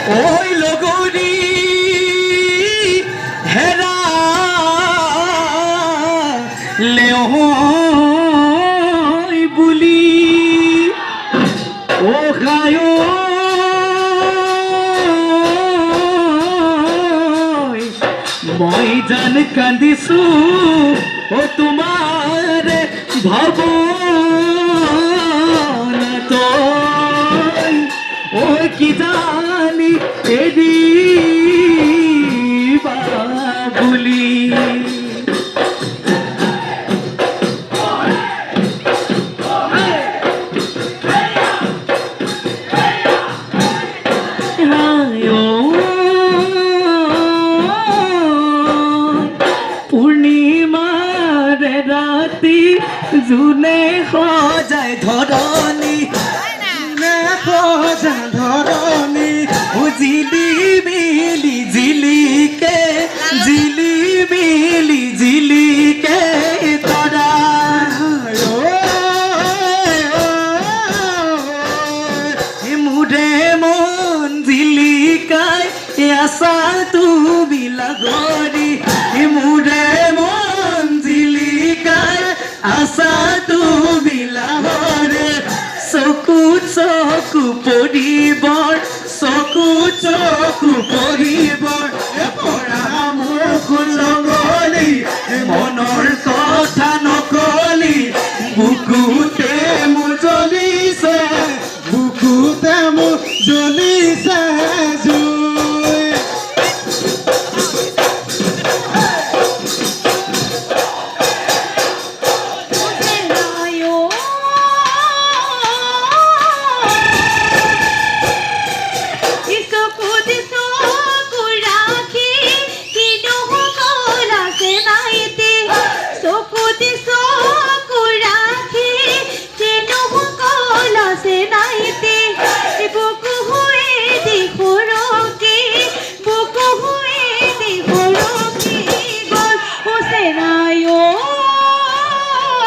ওই লগরি হেরা লেও বুলি ও খায় মই জান কান্দিছো ও তোমার ভাবনা তো ও কি জানি এদি বাবুলি পূর্ণিমার রাতি জুনে খজায় ধরণী খজায় ধরণী ও জিলি মিলি জিলিকে জিলি মিলি জিলিকে তোরা মুরে মন জিলিকায় আসা তুমি লাগরি মুরে মন জিলিকায় আসা তুমি লাগরে চকু চকু পরিবৰ চকু চকু পরিবৰ পৰা মুখ লগলি মনৰ কথা নকয়